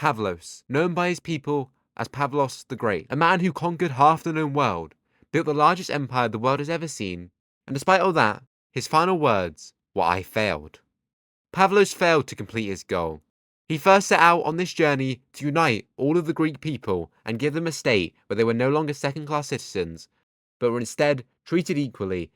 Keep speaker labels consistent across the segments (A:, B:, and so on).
A: Pavlos, known by his people as Pavlos the Great, a man who conquered half the known world, built the largest empire the world has ever seen, and despite all that, his final words were "I failed." Pavlos failed to complete his goal. He first set out on this journey to unite all of the Greek people and give them a state where they were no longer second-class citizens, but were instead treated equally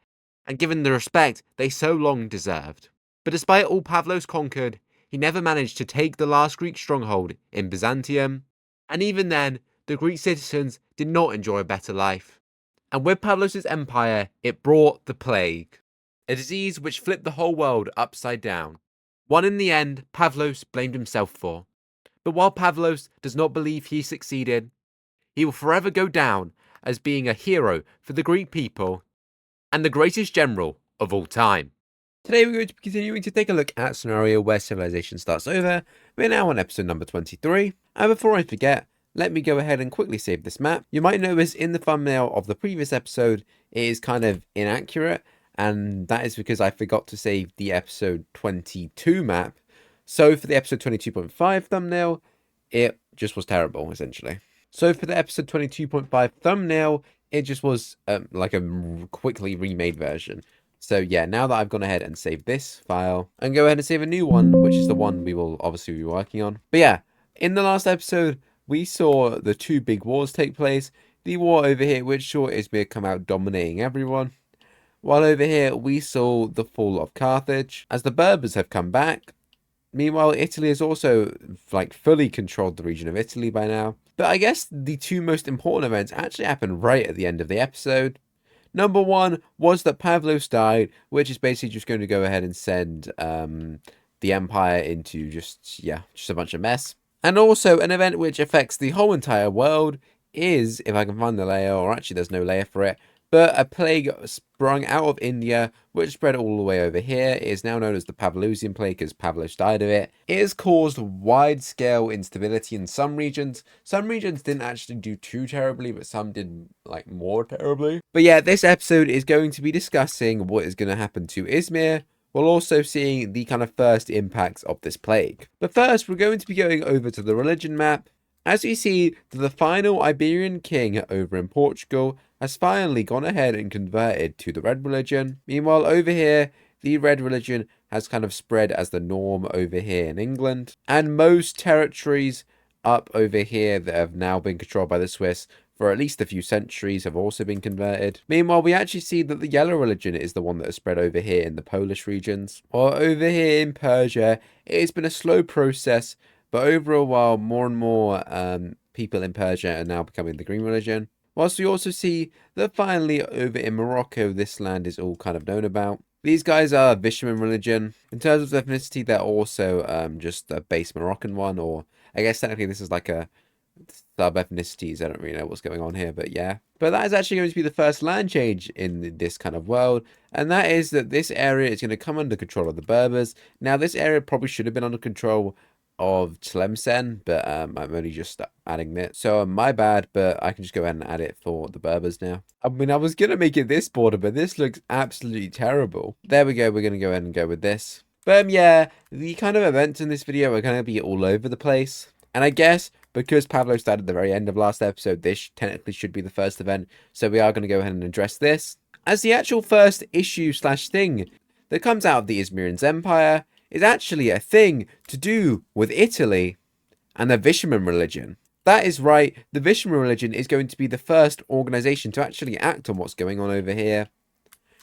A: and given the respect they so long deserved. But despite all Pavlos conquered, he never managed to take the last Greek stronghold in Byzantium, and even then, the Greek citizens did not enjoy a better life. And with Pavlos' empire, it brought the plague, a disease which flipped the whole world upside down. One in the end, Pavlos blamed himself for. But while Pavlos does not believe he succeeded, he will forever go down as being a hero for the Greek people and the greatest general of all time. Today we're going to be continuing to take a look at a scenario where civilization starts over. We're now on episode number 23, and before I forget, let me go ahead and quickly save this map. You might notice in the thumbnail of the previous episode, it is kind of inaccurate, and that is because I forgot to save the episode 22 map. So for the episode 22.5 thumbnail, it just was terrible, essentially. So for the episode 22.5 thumbnail, it just was like a quickly remade version. So yeah, now that I've gone ahead and saved this file, I can go ahead and save a new one, which is the one we will obviously be working on. But yeah, in the last episode, we saw the two big wars take place. The war over here, which saw Izmir come out dominating everyone. While over here, we saw the fall of Carthage, as the Berbers have come back. Meanwhile, Italy has also fully controlled the region of Italy by now. But I guess the two most important events actually happened right at the end of the episode. Number one was that Pavlos died, which is basically just going to go ahead and send the empire into just a bunch of mess. And also an event which affects the whole entire world is, if I can find the layer, or actually there's no layer for it, but a plague sprung out of India, which spread all the way over here. It is now known as the Pavlosian plague, because Pavlos died of it. It has caused wide-scale instability in some regions. Some regions didn't actually do too terribly, but some did, more terribly. But yeah, this episode is going to be discussing what is going to happen to Izmir, while also seeing the kind of first impacts of this plague. But first, we're going to be going over to the religion map. As we see, the final Iberian king over in Portugal has finally gone ahead and converted to the red religion. Meanwhile, over here, the red religion has kind of spread as the norm over here in England. And most territories up over here that have now been controlled by the Swiss for at least a few centuries have also been converted. Meanwhile, we actually see that the yellow religion is the one that has spread over here in the Polish regions. While over here in Persia, it has been a slow process, but over a while, more and more people in Persia are now becoming the green religion. Whilst we also see that finally over in Morocco, this land is all kind of known about. These guys are Vishaman religion. In terms of ethnicity, they're also just a base Moroccan one, or I guess technically this is like a sub-ethnicities. I don't really know what's going on here, but yeah. But that is actually going to be the first land change in this kind of world, and that is that this area is going to come under control of the Berbers. Now, this area probably should have been under control of Tlemcen, but I'm only just adding it. So my bad, but I can just go ahead and add it for the Berbers now. I mean, I was going to make it this border, but this looks absolutely terrible. There we go. We're going to go ahead and go with this. But yeah, the kind of events in this video are going to be all over the place. And I guess because Pavlo started at the very end of last episode, this technically should be the first event. So we are going to go ahead and address this. As the actual first issue / thing that comes out of the Izmirians Empire is actually a thing to do with Italy and the Vishaman religion. That is right, the Vishaman religion is going to be the first organization to actually act on what's going on over here.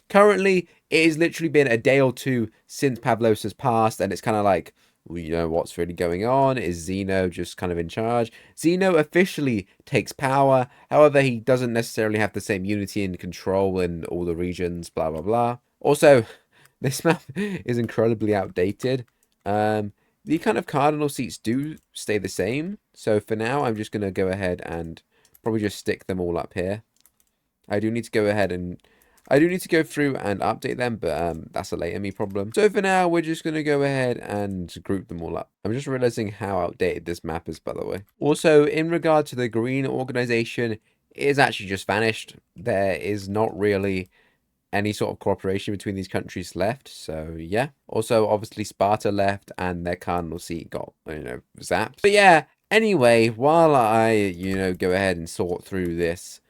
A: Currently, it has literally been a day or two since Pavlos has passed, and it's kind of like, well, you know, what's really going on? Is Zeno just kind of in charge? Zeno officially takes power, however, he doesn't necessarily have the same unity and control in all the regions, blah, blah, blah. Also, this map is incredibly outdated. The kind of cardinal seats do stay the same. So for now, I'm just going to go ahead and probably just stick them all up here. I do need to go through and update them, but that's a later me problem. So for now, we're just going to go ahead and group them all up. I'm just realizing how outdated this map is, by the way. Also, in regard to the green organization, it is actually just vanished. There is not really any sort of cooperation between these countries left, so yeah. Also, obviously, Sparta left, and their cardinal seat got, zapped. But yeah, Anyway, while I, go ahead and sort through this,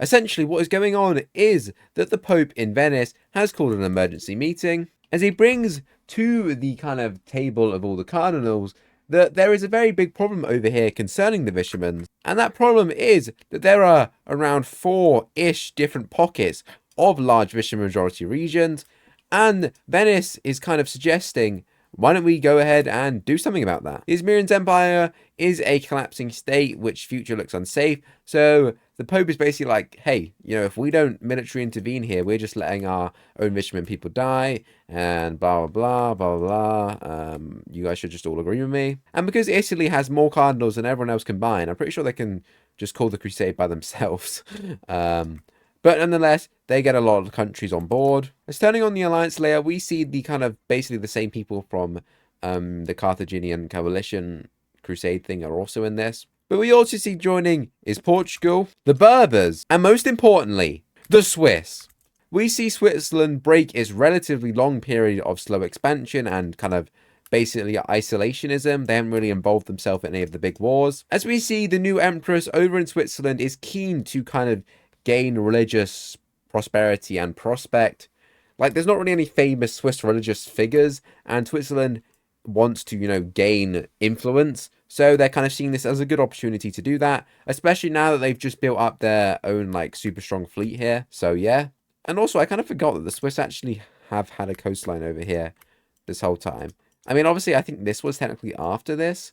A: essentially what is going on is that the Pope in Venice has called an emergency meeting as he brings to the kind of table of all the cardinals that there is a very big problem over here concerning the Viceremans. And that problem is that there are around 4-ish different pockets of large Vicereman majority regions. And Venice is kind of suggesting, why don't we go ahead and do something about that? The Izmirian's empire is a collapsing state, which future looks unsafe. So the Pope is basically like, hey, if we don't military intervene here, we're just letting our own Vicereman people die, and blah, blah, blah, blah, blah. You guys should just all agree with me. And because Italy has more cardinals than everyone else combined, I'm pretty sure they can just call the Crusade by themselves. But nonetheless, they get a lot of countries on board. As turning on the alliance layer, we see the kind of basically the same people from the Carthaginian coalition Crusade thing are also in this. But we also see joining is Portugal, the Berbers, and most importantly, the Swiss. We see Switzerland break its relatively long period of slow expansion and kind of basically isolationism. They haven't really involved themselves in any of the big wars. As we see, the new empress over in Switzerland is keen to kind of gain religious prosperity and prospect. Like, there's not really any famous Swiss religious figures, and Switzerland wants to, gain influence. So they're kind of seeing this as a good opportunity to do that, especially now that they've just built up their own, like, super strong fleet here. So, yeah. And also, I kind of forgot that the Swiss actually have had a coastline over here this whole time. I mean, obviously, I think this was technically after this,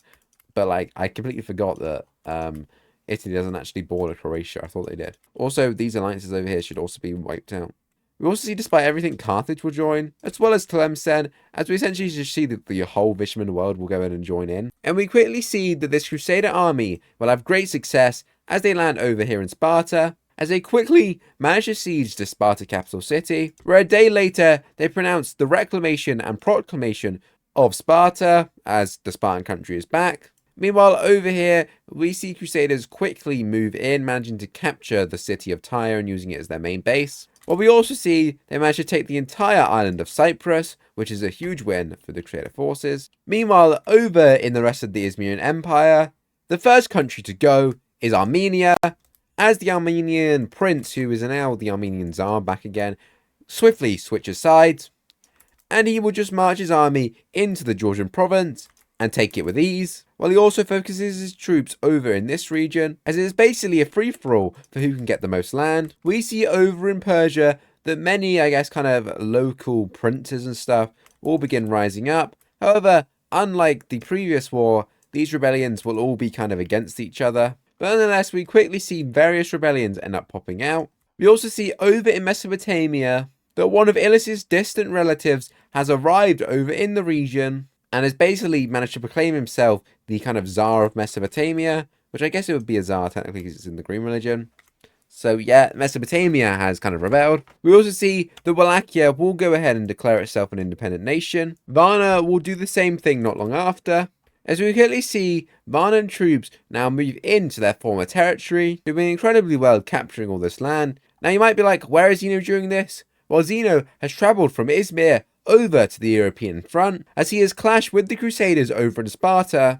A: but, like, I completely forgot that, Italy doesn't actually border Croatia. I thought they did. Also, these alliances over here should also be wiped out. We also see, despite everything, Carthage will join, as well as Tlemcen, as we essentially just see that the whole Vicerman world will go in and join in. And we quickly see that this Crusader army will have great success as they land over here in Sparta, as they quickly manage to siege the Sparta capital city, where a day later they pronounce the reclamation and proclamation of Sparta, as the Spartan country is back. Meanwhile, over here, we see Crusaders quickly move in, managing to capture the city of Tyre and using it as their main base. While we also see they manage to take the entire island of Cyprus, which is a huge win for the Crusader forces. Meanwhile, over in the rest of the Izmirian Empire, the first country to go is Armenia, as the Armenian prince, who is now the Armenian Tsar back again, swiftly switches sides, and he will just march his army into the Georgian province and take it with ease, while he also focuses his troops over in this region, as it is basically a free-for-all for who can get the most land. We see over in Persia that many, I guess, kind of local princes and stuff will begin rising up. However, unlike the previous war, these rebellions will all be kind of against each other. But nonetheless, we quickly see various rebellions end up popping out. We also see over in Mesopotamia that one of Ilis's distant relatives has arrived over in the region and has basically managed to proclaim himself the kind of Tsar of Mesopotamia, which I guess it would be a Tsar technically because it's in the Green religion. So yeah, Mesopotamia has kind of rebelled. We also see that Wallachia will go ahead and declare itself an independent nation. Varna will do the same thing not long after. As we clearly see, Varnan troops now move into their former territory, doing incredibly well capturing all this land. Now you might be like, where is Zeno during this? Well, Zeno has travelled from Izmir over to the European front, as he has clashed with the Crusaders over in Sparta,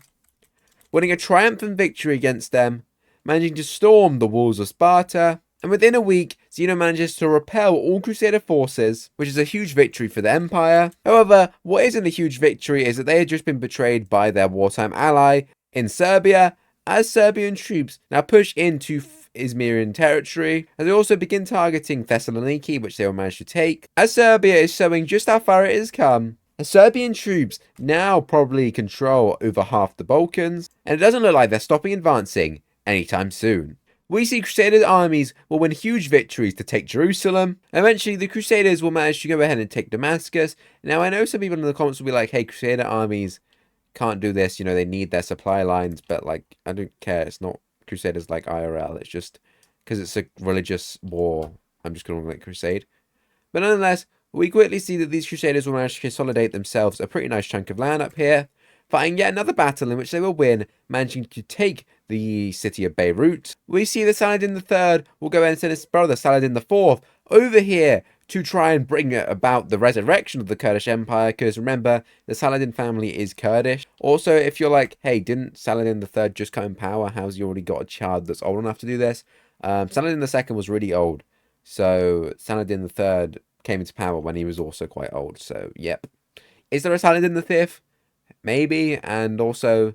A: winning a triumphant victory against them, managing to storm the walls of Sparta, and within a week, Zeno manages to repel all Crusader forces, which is a huge victory for the Empire. However, what isn't a huge victory is that they had just been betrayed by their wartime ally in Serbia, as Serbian troops now push into Izmirian territory, as they also begin targeting Thessaloniki, which they will manage to take. As Serbia is showing just how far it has come, the Serbian troops now probably control over half the Balkans, and it doesn't look like they're stopping advancing anytime soon. We see Crusader armies will win huge victories to take Jerusalem. Eventually, the Crusaders will manage to go ahead and take Damascus. Now, I know some people in the comments will be like, hey, Crusader armies can't do this, they need their supply lines, but, like, I don't care, it's not Crusaders like IRL, it's just because it's a religious war, I'm just going to like Crusade. But nonetheless, we quickly see that these Crusaders will manage to consolidate themselves a pretty nice chunk of land up here, fighting yet another battle in which they will win, managing to take the city of Beirut. We see that Saladin III will go and send his brother Saladin IV over here to try and bring about the resurrection of the Kurdish Empire, because remember, the Saladin family is Kurdish. Also, if you're like, hey, didn't Saladin III just come in power? How's he already got a child that's old enough to do this? Saladin II was really old, so Saladin III came into power when he was also quite old, so yep. Is there a Saladin V? Maybe, and also,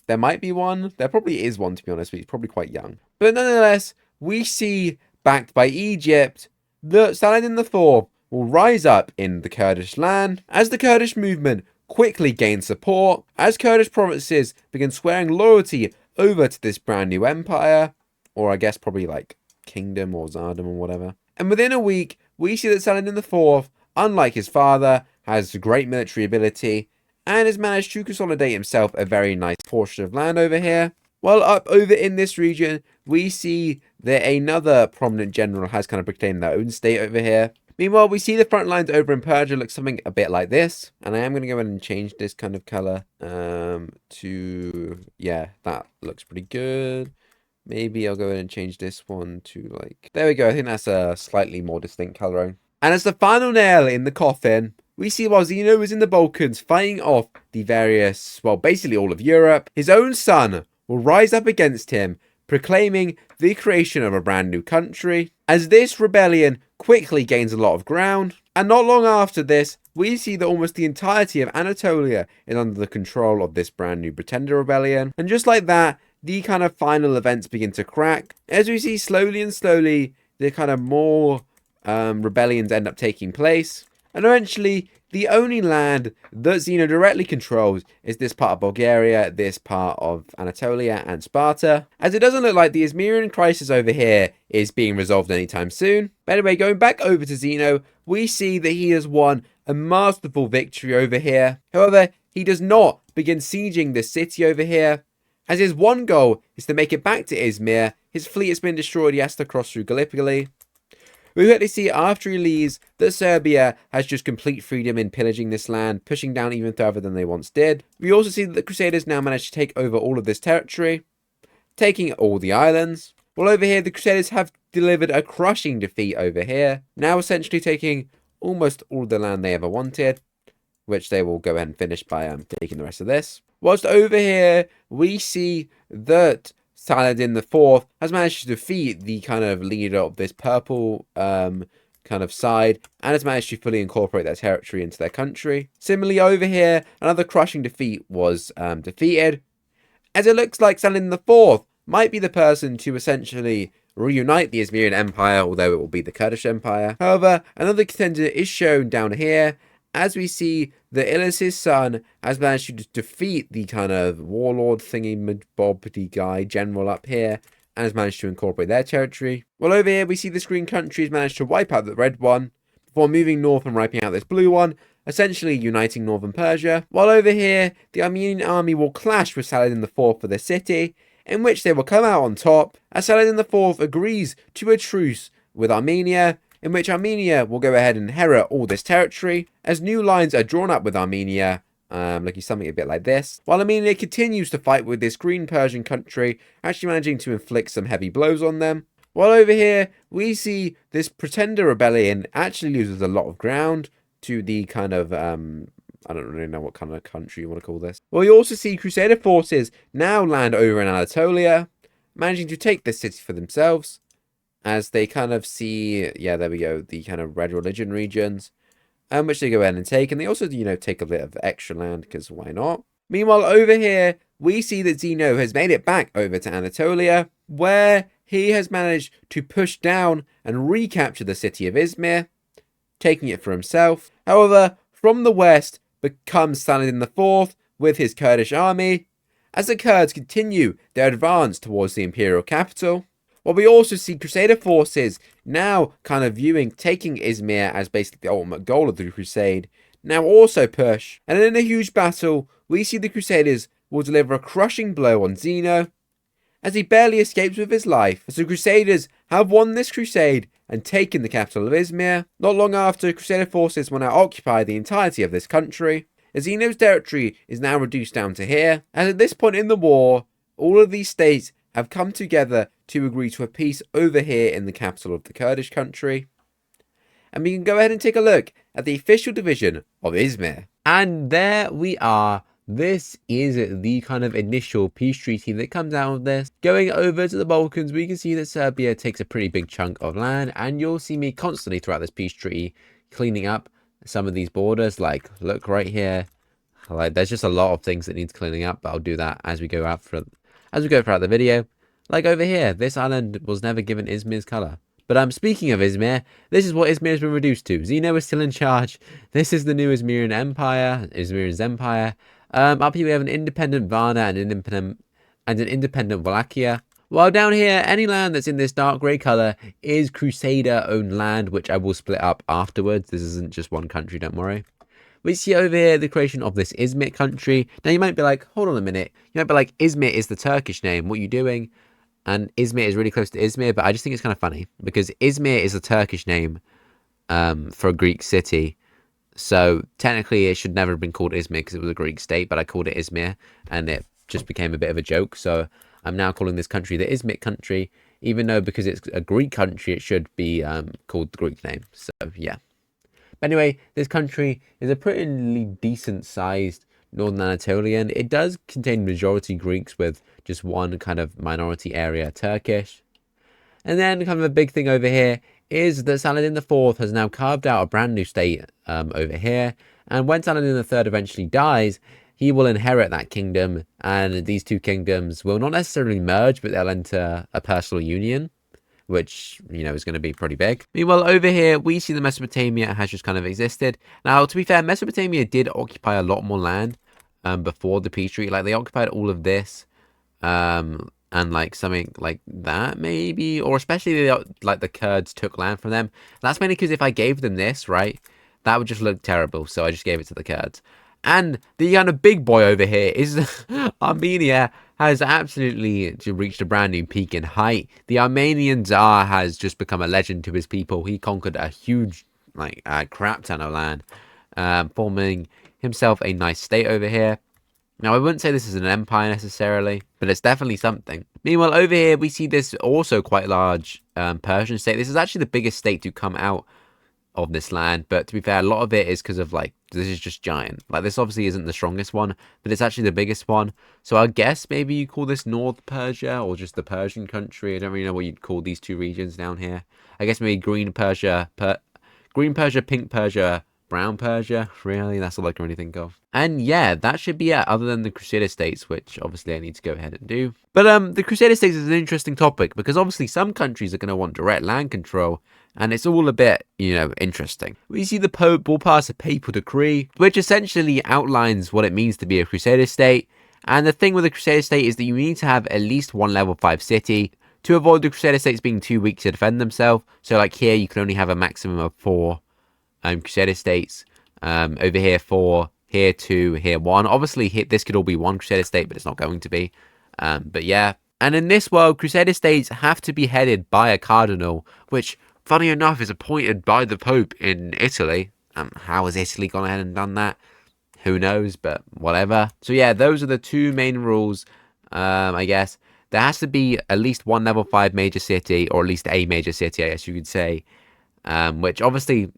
A: there might be one. There probably is one, to be honest, but he's probably quite young. But nonetheless, we see, backed by Egypt, that Saladin IV will rise up in the Kurdish land as the Kurdish movement quickly gains support, as Kurdish provinces begin swearing loyalty over to this brand new empire, or I guess probably like kingdom or tsardom or whatever. And within a week, we see that Saladin IV, unlike his father, has great military ability and has managed to consolidate himself a very nice portion of land over here. While up over in this region, we see that another prominent general has kind of proclaimed their own state over here. Meanwhile, we see the front lines over in Persia look something a bit like this. And I am going to go ahead and change this kind of color to, yeah, that looks pretty good. Maybe I'll go ahead and change this one to like, there we go. I think that's a slightly more distinct coloring. And as the final nail in the coffin, we see while Zeno is in the Balkans fighting off the various, well, basically all of Europe, his own son will rise up against him, proclaiming the creation of a brand new country. As this rebellion quickly gains a lot of ground, and not long after this, we see that almost the entirety of Anatolia is under the control of this brand new pretender rebellion. And just like that, the kind of final events begin to crack. As we see slowly and slowly, the kind of more rebellions end up taking place. And eventually, the only land that Zeno directly controls is this part of Bulgaria, this part of Anatolia and Sparta, as it doesn't look like the Izmirian crisis over here is being resolved anytime soon. But anyway, going back over to Zeno, we see that he has won a masterful victory over here. However, he does not begin sieging this city over here, as his one goal is to make it back to Izmir. His fleet has been destroyed, he has to cross through Gallipoli. We quickly see after he leaves that Serbia has just complete freedom in pillaging this land, pushing down even further than they once did. We also see that the Crusaders now managed to take over all of this territory, taking all the islands. While over here, the Crusaders have delivered a crushing defeat over here, now essentially taking almost all the land they ever wanted, which they will go ahead and finish by taking the rest of this. Whilst over here, we see that Saladin IV has managed to defeat the kind of leader of this purple kind of side and has managed to fully incorporate their territory into their country. Similarly over here, another crushing defeat was defeated, as it looks like Saladin IV might be the person to essentially reunite the Izmirian Empire, although it will be the Kurdish Empire. However, another contender is shown down here, as we see that Ilis's son has managed to defeat the kind of warlord thingy-bobbity guy general up here and has managed to incorporate their territory. Well, over here we see this green country has managed to wipe out the red one before moving north and wiping out this blue one, essentially uniting northern Persia. While over here, the Armenian army will clash with Saladin IV for the city, in which they will come out on top, as Saladin IV agrees to a truce with Armenia, in which Armenia will go ahead and inherit all this territory, as new lines are drawn up with Armenia, looking something a bit like this, while Armenia continues to fight with this green Persian country, actually managing to inflict some heavy blows on them. While over here, we see this pretender rebellion actually loses a lot of ground to the kind of, I don't really know what kind of country you want to call this. Well, you also see Crusader forces now land over in Anatolia, managing to take this city for themselves, as they kind of see, yeah, there we go, the kind of red religion regions, which they go ahead and take. And they also, take a bit of extra land, because why not? Meanwhile, over here, we see that Zeno has made it back over to Anatolia, where he has managed to push down and recapture the city of Izmir, taking it for himself. However, from the west comes Saladin IV with his Kurdish army, as the Kurds continue their advance towards the imperial capital. While we also see Crusader forces now kind of viewing taking Izmir as basically the ultimate goal of the Crusade, now also push. And in a huge battle, we see the Crusaders will deliver a crushing blow on Zeno, as he barely escapes with his life, as the Crusaders have won this crusade and taken the capital of Izmir. Not long after, Crusader forces will now occupy the entirety of this country, as Zeno's territory is now reduced down to here, as at this point in the war, all of these states have come together to agree to a peace over here in the capital of the Kurdish country. and we can go ahead and take a look at the official division of Izmir. And there we are. This is the kind of initial peace treaty that comes out of this. Going over to the Balkans, we can see that Serbia takes a pretty big chunk of land, and you'll see me constantly throughout this peace treaty cleaning up some of these borders. Like, look right here. Like, there's just a lot of things that needs cleaning up, but I'll do that as we go throughout the video. Like over here, this island was never given Izmir's color. But speaking of Izmir, this is what Izmir has been reduced to. Zeno is still in charge. This is the new Izmirian Empire. Up here we have an independent Varna and an independent Wallachia. While down here, any land that's in this dark grey colour is Crusader-owned land, which I will split up afterwards. This isn't just one country, don't worry. We see over here the creation of this Izmit country. Now you might be like, hold on a minute. You might be like, Izmit is the Turkish name. What are you doing? And Izmir is really close to Izmir, but I just think it's kind of funny because Izmir is a Turkish name for a Greek city. So technically it should never have been called Izmir because it was a Greek state, but I called it Izmir and it just became a bit of a joke. So I'm now calling this country the Izmit country, even though because it's a Greek country, it should be called the Greek name. So yeah. But anyway, this country is a pretty decent sized Northern Anatolian. It does contain majority Greeks with just one kind of minority area Turkish. And then kind of a big thing over here is that Saladin IV has now carved out a brand new state over here. And when Saladin III eventually dies, he will inherit that kingdom. And these two kingdoms will not necessarily merge, but they'll enter a personal union, which, you know, is going to be pretty big. Meanwhile, over here, we see that Mesopotamia has just kind of existed. Now, to be fair, Mesopotamia did occupy a lot more land before the peace treaty. Like, they occupied all of this and, like, something like that, maybe. Or especially, like, the Kurds took land from them. That's mainly because if I gave them this, right, that would just look terrible. So I just gave it to the Kurds. And the kind of big boy over here is Armenia has absolutely reached a brand new peak in height. The Armenian Tsar has just become a legend to his people. He conquered a huge, like, crap ton of land, forming himself a nice state over here. Now, I wouldn't say this is an empire necessarily, but it's definitely something. Meanwhile, over here, we see this also quite large Persian state. This is actually the biggest state to come out of this land, but to be fair, a lot of it is because of, like, this is just giant. Like, this obviously isn't the strongest one, but it's actually the biggest one. So I guess maybe you call this North Persia or just the Persian country. I don't really know what you'd call these two regions down here. I guess maybe Green Persia, Pink Persia, Brown Persia. Really, that's all I can really think of. And yeah, that should be it, other than the Crusader states, which obviously I need to go ahead and do. But the Crusader states is an interesting topic because obviously some countries are going to want direct land control, and it's all a bit, you know, interesting. We see the Pope will pass a papal decree, which essentially outlines what it means to be a Crusader state. And the thing with a Crusader state is that you need to have at least one level 5 city to avoid the Crusader states being too weak to defend themselves. So like here, you can only have a maximum of 4 Crusader states. Over here 4, here 2, here 1. Obviously this could all be one Crusader state, but it's not going to be. But yeah. And in this world, Crusader states have to be headed by a cardinal, which, funny enough, is appointed by the Pope in Italy. How has Italy gone ahead and done that? Who knows, but whatever. So yeah, those are the two main rules, I guess. There has to be at least one level 5 major city, or at least a major city, I guess you could say. Which obviously,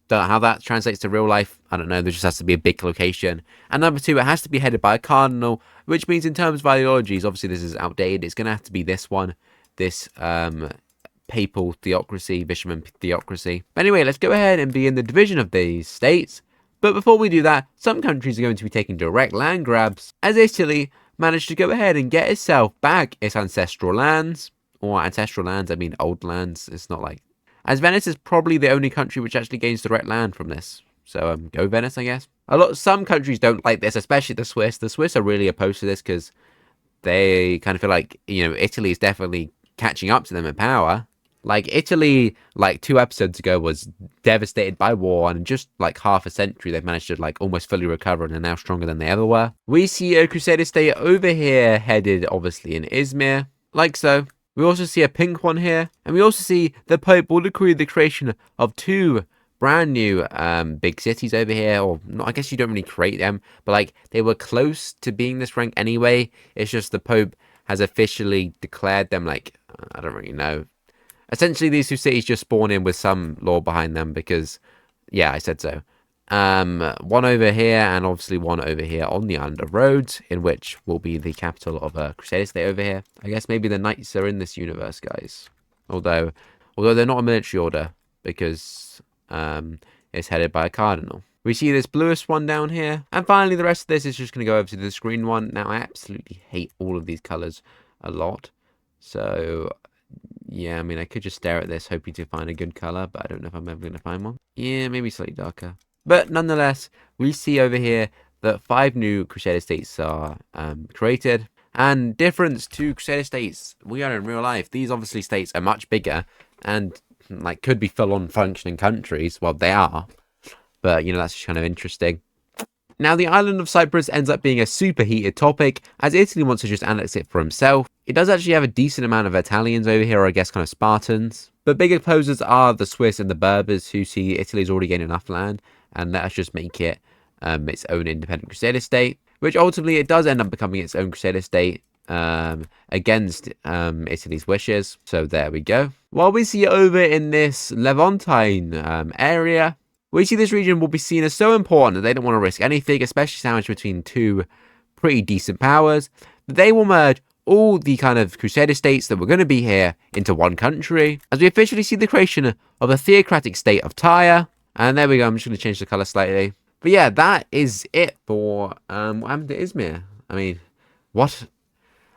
A: how that translates to real life, I don't know. There just has to be a big location. And number 2, it has to be headed by a cardinal, which means in terms of ideologies, obviously this is outdated. It's going to have to be this one, this papal theocracy, Bishoman theocracy. But anyway, let's go ahead and begin the division of these states. But before we do that, some countries are going to be taking direct land grabs, as Italy managed to go ahead and get itself back its ancestral lands. Or ancestral lands, I mean old lands. It's not like... As Venice is probably the only country which actually gains direct land from this. So go Venice, I guess. Some countries don't like this, especially the Swiss. The Swiss are really opposed to this because they kind of feel like, you know, Italy is definitely catching up to them in power. Like, Italy, like, 2 episodes ago was devastated by war, and in just, like, half a century, they've managed to, like, almost fully recover and are now stronger than they ever were. We see a Crusader state over here, headed, obviously, in Izmir, like so. We also see a pink one here, and we also see the Pope will decree the creation of 2 brand new big cities over here, or not, I guess you don't really create them, but, like, they were close to being this rank anyway. It's just the Pope has officially declared them, like, I don't really know. Essentially, these two cities just spawn in with some lore behind them because, yeah, I said so. One over here and obviously one over here on the island of Rhodes, in which will be the capital of a Crusader state over here. I guess maybe the knights are in this universe, guys. Although they're not a military order because it's headed by a cardinal. We see this bluest one down here. And finally, the rest of this is just going to go over to this green one. Now, I absolutely hate all of these colors a lot. So, yeah, I mean, I could just stare at this hoping to find a good color, but I don't know if I'm ever going to find one. Yeah, maybe slightly darker. But nonetheless, we see over here that 5 new Crusader states are created. And difference to Crusader states we are in real life. These obviously states are much bigger and like could be full-on functioning countries. Well, they are. But, you know, that's just kind of interesting. Now, the island of Cyprus ends up being a super heated topic, as Italy wants to just annex it for himself. It does actually have a decent amount of Italians over here, or I guess kind of Spartans. But big opposers are the Swiss and the Berbers, who see Italy's already gained enough land, and let us just make it its own independent Crusader state, which ultimately it does end up becoming its own Crusader state against Italy's wishes. So there we go. While we see over in this Levantine area, we see this region will be seen as so important that they don't want to risk anything, especially sandwiched between 2 pretty decent powers, that they will merge all the kind of Crusader states that were going to be here into one country, as we officially see the creation of a theocratic state of Tyre. And there we go, I'm just going to change the colour slightly. But yeah, that is it for what happened to Izmir. I mean, what?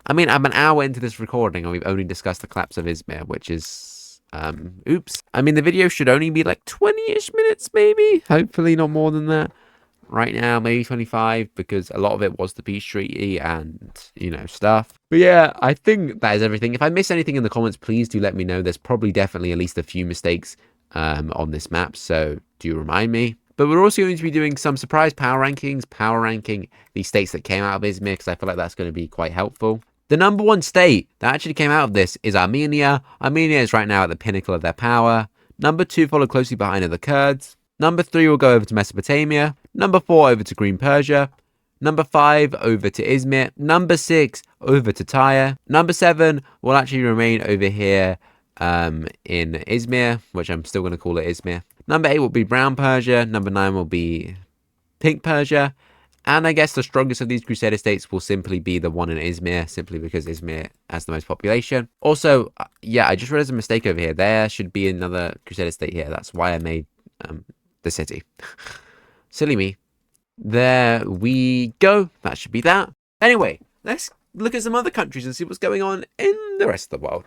A: I mean, I'm an hour into this recording and we've only discussed the collapse of Izmir, which is... oops. I mean, the video should only be like 20-ish minutes, maybe. Hopefully not more than that. Right now, maybe 25, because a lot of it was the peace treaty and, you know, stuff. But yeah, I think that is everything. If I miss anything in the comments, please do let me know. There's probably definitely at least a few mistakes on this map, so do remind me. But we're also going to be doing some surprise power rankings, power ranking the states that came out of Izmir, because I feel like that's going to be quite helpful. The number 1 state that actually came out of this is Armenia. Armenia is right now at the pinnacle of their power. Number 2 followed closely behind are the Kurds. Number 3 will go over to Mesopotamia. Number 4 over to Green Persia. Number 5 over to Izmir. Number 6 over to Tyre. Number 7 will actually remain over here in Izmir, which I'm still going to call it Izmir. Number 8 will be Brown Persia. Number 9 will be Pink Persia. And I guess the strongest of these Crusader states will simply be the one in Izmir, simply because Izmir has the most population. Also, yeah, I just realized a mistake over here. There should be another Crusader state here. That's why I made the city. Silly me. There we go. That should be that. Anyway, let's look at some other countries and see what's going on in the rest of the world.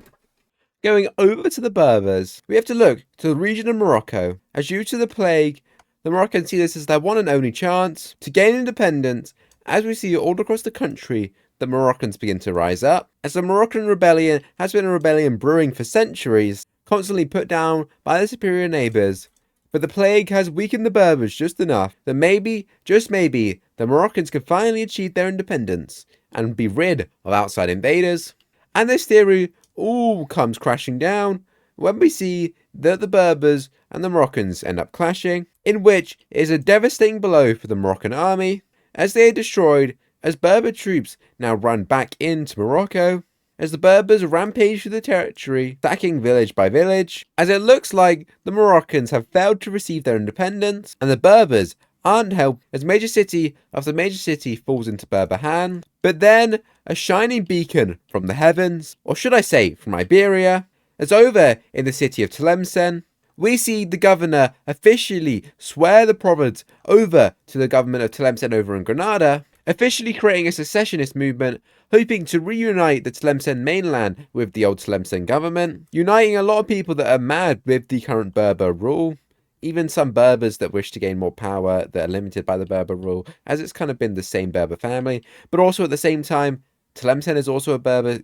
A: Going over to the Berbers, we have to look to the region of Morocco. As due to the plague, the Moroccans see this as their one and only chance to gain independence, as we see all across the country the Moroccans begin to rise up. As the Moroccan rebellion has been a rebellion brewing for centuries, constantly put down by their superior neighbours. But the plague has weakened the Berbers just enough that maybe, just maybe, the Moroccans can finally achieve their independence and be rid of outside invaders. And this theory all comes crashing down when we see that the Berbers and the Moroccans end up clashing, in which it is a devastating blow for the Moroccan army, as they are destroyed as Berber troops now run back into Morocco, as the Berbers rampage through the territory, sacking village by village, as it looks like the Moroccans have failed to receive their independence, and the Berbers aren't helped as major city after major city falls into Berber hands. But then, a shining beacon from the heavens, or should I say from Iberia, as over in the city of Tlemcen, we see the governor officially swear the province over to the government of Tlemcen over in Granada, officially creating a secessionist movement, hoping to reunite the Tlemcen mainland with the old Tlemcen government, uniting a lot of people that are mad with the current Berber rule, even some Berbers that wish to gain more power that are limited by the Berber rule, as it's kind of been the same Berber family, but also at the same time, Tlemcen is also a Berber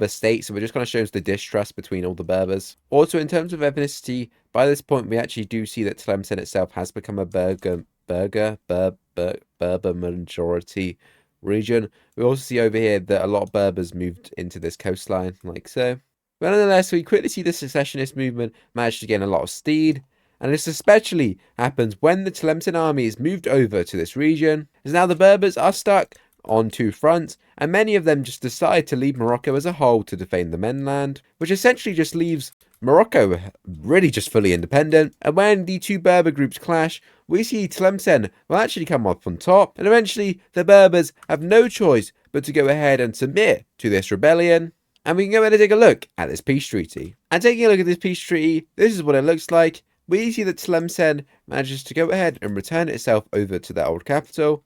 A: state, so it just kind of shows the distrust between all the Berbers. Also, in terms of ethnicity, by this point, we actually do see that Tlemcen itself has become a Berber majority region. We also see over here that a lot of Berbers moved into this coastline, like so. But nonetheless, we quickly see the secessionist movement manage to gain a lot of stead, and this especially happens when the Tlemcen army is moved over to this region, as now the Berbers are stuck on two fronts, and many of them just decide to leave Morocco as a whole to defend the mainland, which essentially just leaves Morocco really just fully independent. And when the two Berber groups clash, we see Tlemcen will actually come up on top, and eventually the Berbers have no choice but to go ahead and submit to this rebellion. And we can go ahead and take a look at this peace treaty. And taking a look at this peace treaty, this is what it looks like. We see that Tlemcen manages to go ahead and return itself over to their old capital,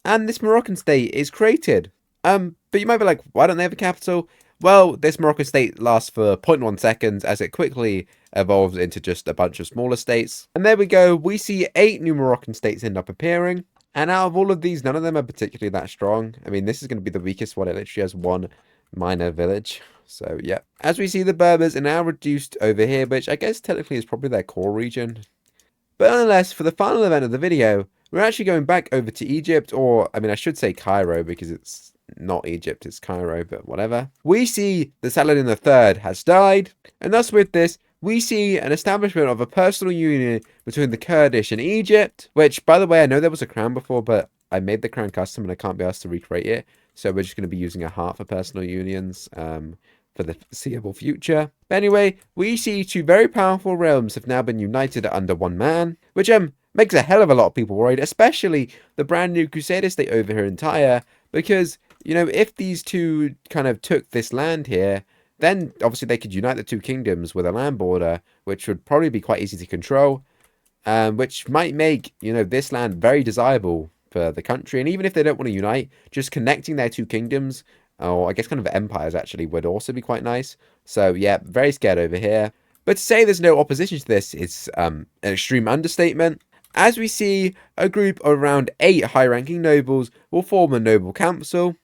A: and this Moroccan state is created. But you might be like, why don't they have a capital? Well, this Moroccan state lasts for 0.1 seconds as it quickly evolves into just a bunch of smaller states. And there we go, we see 8 new Moroccan states end up appearing. And out of all of these, none of them are particularly that strong. I mean, this is going to be the weakest one. It literally has one minor village. So, yeah. As we see, the Berbers are now reduced over here, which I guess technically is probably their core region. But nonetheless, for the final event of the video, we're actually going back over to Egypt, or, I mean, I should say Cairo, because it's not Egypt, it's Cairo, but whatever. We see that Saladin III has died, and thus with this, we see an establishment of a personal union between the Kurdish and Egypt, which, by the way, I know there was a crown before, but I made the crown custom and I can't be asked to recreate it, so we're just going to be using a heart for personal unions, for the foreseeable future. But anyway, we see two very powerful realms have now been united under one man, which makes a hell of a lot of people worried, especially the brand new Crusader state over here in Tyre, because, you know, if these two kind of took this land here, then obviously they could unite the two kingdoms with a land border, which would probably be quite easy to control, which might make, you know, this land very desirable for the country. And even if they don't want to unite, just connecting their two kingdoms, or I guess kind of empires actually, would also be quite nice. So yeah, very scared over here. But to say there's no opposition to this is an extreme understatement, as we see a group of around 8 high-ranking nobles will form a noble council,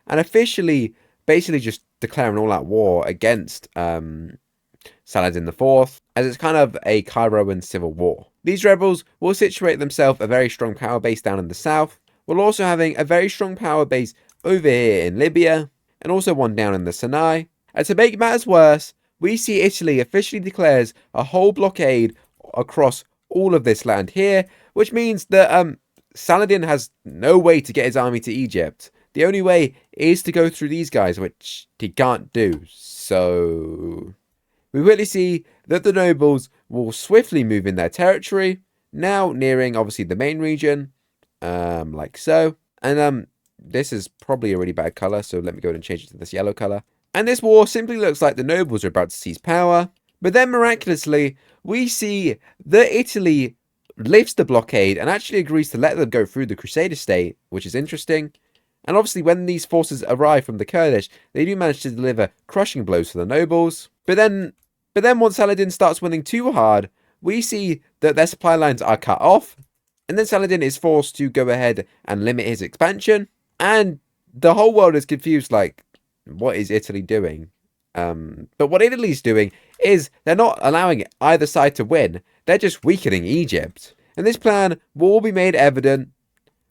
A: and officially basically just declare an all-out war against Saladin IV, as it's kind of a Cairoan civil war. These rebels will situate themselves a very strong power base down in the south, while also having a very strong power base over here in Libya, and also one down in the Sinai. And to make matters worse, we see Italy officially declares a whole blockade across all of this land here, which means that Saladin has no way to get his army to Egypt. The only way is to go through these guys, which he can't do. So we really see that the nobles will swiftly move in their territory, now nearing obviously the main region, like so. And this is probably a really bad color, so let me go ahead and change it to this yellow color. And this war simply looks like the nobles are about to seize power. But then miraculously, we see that Italy lifts the blockade and actually agrees to let them go through the Crusader state, which is interesting. And obviously when these forces arrive from the Kurdish, they do manage to deliver crushing blows to the nobles. But then once Saladin starts winning too hard, we see that their supply lines are cut off. And then Saladin is forced to go ahead and limit his expansion. And the whole world is confused, like, what is Italy doing? But what Italy's doing is they're not allowing either side to win. They're just weakening Egypt. And this plan will all be made evident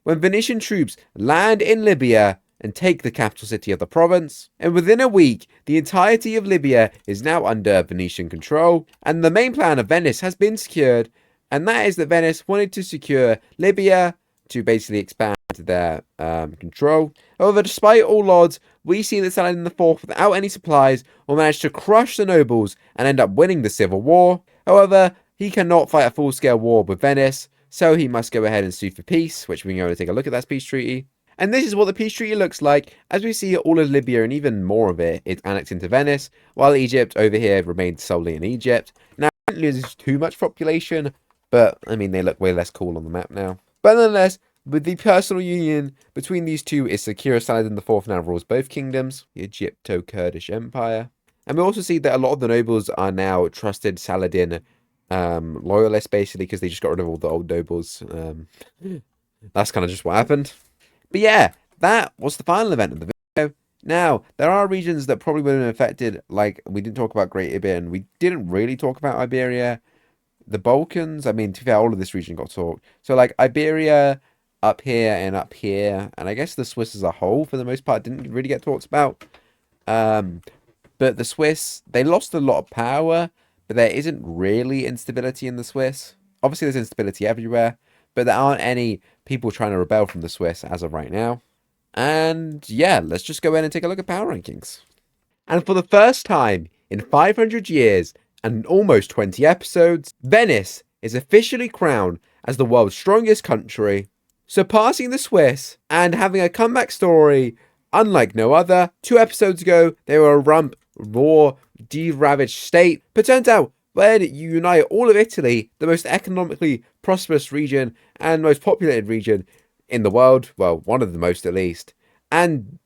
A: when Venetian troops land in Libya and take the capital city of the province. And within a week, the entirety of Libya is now under Venetian control. And the main plan of Venice has been secured. And that is that Venice wanted to secure Libya to basically expand their control. However, despite all odds, we see that Saladin IV, without any supplies, will manage to crush the nobles and end up winning the civil war. However, he cannot fight a full-scale war with Venice, so he must go ahead and sue for peace, which we can go and take a look at that peace treaty. And this is what the peace treaty looks like, as we see all of Libya and even more of it is annexed into Venice, while Egypt over here remains solely in Egypt. Now, it doesn't lose too much population, but, I mean, they look way less cool on the map now. But nonetheless, with the personal union between these two is secure. Saladin IV now rules both kingdoms, the Egypto-Kurdish Empire. And we also see that a lot of the nobles are now trusted Saladin loyalists, basically, because they just got rid of all the old nobles. That's kind of just what happened. But yeah, that was the final event of the video. Now, there are regions that probably would have been affected, like we didn't talk about Great Iberia, and we didn't really talk about Iberia. The Balkans, I mean, to be fair, all of this region got talked. So, like, Iberia up here, and I guess the Swiss as a whole, for the most part, didn't really get talked about. But the Swiss, they lost a lot of power, but there isn't really instability in the Swiss. Obviously, there's instability everywhere, but there aren't any people trying to rebel from the Swiss as of right now. And yeah, let's just go in and take a look at power rankings. And for the first time in 500 years and almost 20 episodes, Venice is officially crowned as the world's strongest country, surpassing the Swiss and having a comeback story unlike no other. 2 episodes ago, they were a rump, raw, de-ravaged state, but turns out when you unite all of Italy, the most economically prosperous region and most populated region in the world, well, one of the most at least, and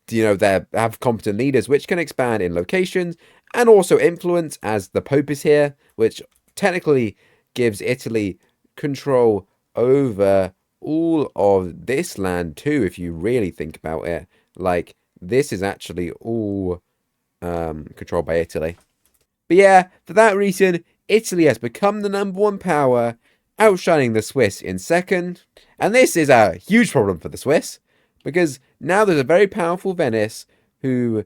A: they have competent leaders which can expand in locations and also influence, as the Pope is here, which technically gives Italy control over all of this land too, if you really think about it. Like, this is actually all controlled by Italy. But yeah, for that reason, Italy has become the #1 power, outshining the Swiss in second. And this is a huge problem for the Swiss, because now there's a very powerful Venice who,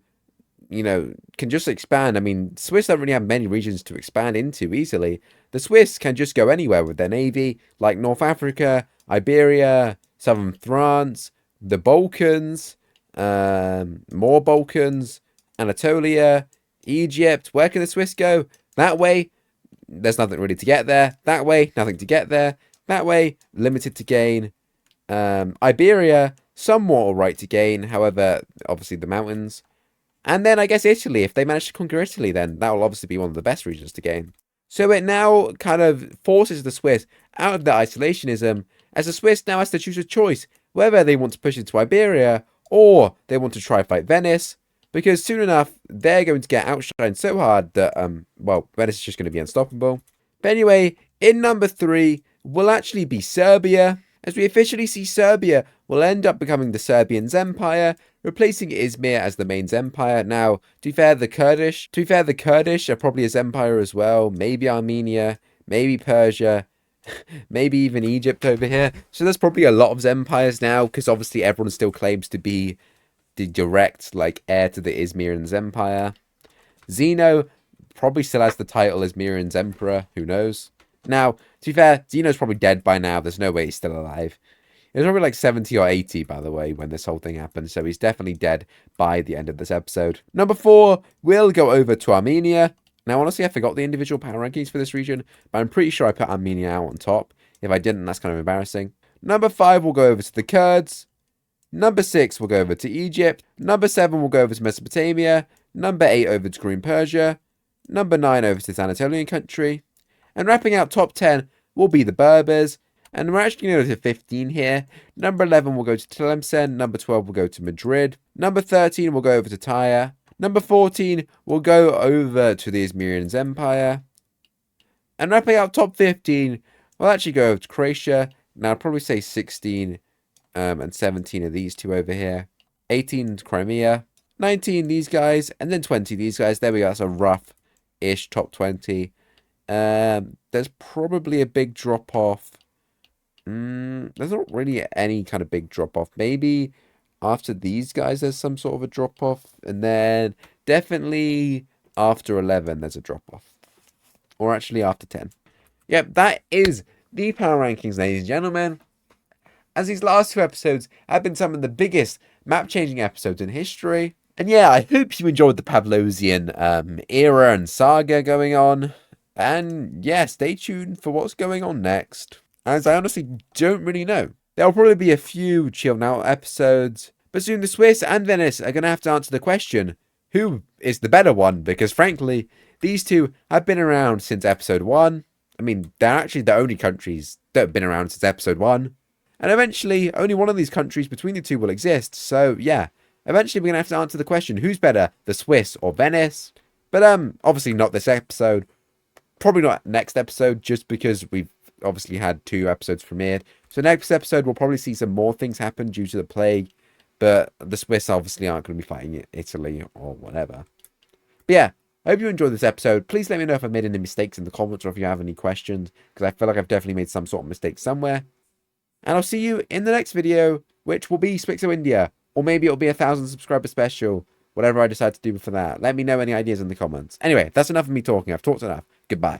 A: can just expand. I mean, Swiss don't really have many regions to expand into easily. The Swiss can just go anywhere with their navy, like North Africa, Iberia, southern France, the Balkans, more Balkans, Anatolia, Egypt. Where can the Swiss go? That way, there's nothing really to get there. That way, nothing to get there. That way, limited to gain. Iberia, somewhat alright to gain. However, obviously the mountains. And then I guess Italy. If they manage to conquer Italy, then that will obviously be one of the best regions to gain. So it now kind of forces the Swiss out of their isolationism, as the Swiss now has to choose a choice whether they want to push into Iberia or they want to try fight Venice. Because soon enough, they're going to get outshined so hard that, Venice is just going to be unstoppable. But anyway, in number 3 will actually be Serbia, as we officially see Serbia will end up becoming the Serbians' empire, replacing Izmir as the main empire. Now, to be fair, the Kurdish are probably his empire as well. Maybe Armenia, maybe Persia, maybe even Egypt over here. So there's probably a lot of empires now, because obviously everyone still claims to be the direct heir to the Izmirans empire. Zeno probably still has the title Izmirans emperor. Who knows? Now, to be fair, Zeno's probably dead by now. There's no way he's still alive. He was probably like 70 or 80, by the way, when this whole thing happened. So he's definitely dead by the end of this episode. Number 4, we'll go over to Armenia. Now, honestly, I forgot the individual power rankings for this region, but I'm pretty sure I put Armenia out on top. If I didn't, that's kind of embarrassing. Number 5, we'll go over to the Kurds. Number 6, we'll go over to Egypt. Number 7, we'll go over to Mesopotamia. Number 8, over to Green Persia. Number 9, over to this Anatolian country. And wrapping out top 10 will be the Berbers. And we're actually going to go to 15 here. Number 11 will go to Tlemcen. Number 12 will go to Madrid. Number 13 will go over to Tyre. Number 14 will go over to the Izmirians Empire. And wrapping out top 15, we'll actually go over to Croatia. Now, I'd probably say 16 and 17 of these two over here. 18 Crimea. 19 these guys. And then 20 these guys. There we go. That's a rough-ish top 20. There's probably a big drop-off. There's not really any kind of big drop-off. Maybe after these guys there's some sort of a drop-off. And then definitely after 11 there's a drop-off. Or actually after 10. Yep, that is the power rankings, ladies and gentlemen. As these last 2 episodes have been some of the biggest map-changing episodes in history. And yeah, I hope you enjoyed the Pavlosian era and saga going on. And yeah, stay tuned for what's going on next, as I honestly don't really know. There'll probably be a few chilled out episodes, but soon the Swiss and Venice are going to have to answer the question, who is the better one? Because frankly, these two have been around since episode 1. I mean, they're actually the only countries that have been around since episode 1. And eventually, only one of these countries between the two will exist. So yeah, eventually we're going to have to answer the question, who's better, the Swiss or Venice? But obviously not this episode. Probably not next episode, just because we've obviously had 2 episodes premiered. So next episode, we'll probably see some more things happen due to the plague. But the Swiss obviously aren't going to be fighting Italy or whatever. But yeah, I hope you enjoyed this episode. Please let me know if I made any mistakes in the comments or if you have any questions, because I feel like I've definitely made some sort of mistake somewhere. And I'll see you in the next video, which will be Spixo India. Or maybe it'll be a 1,000 subscriber special. Whatever I decide to do for that. Let me know any ideas in the comments. Anyway, that's enough of me talking. I've talked enough. Goodbye.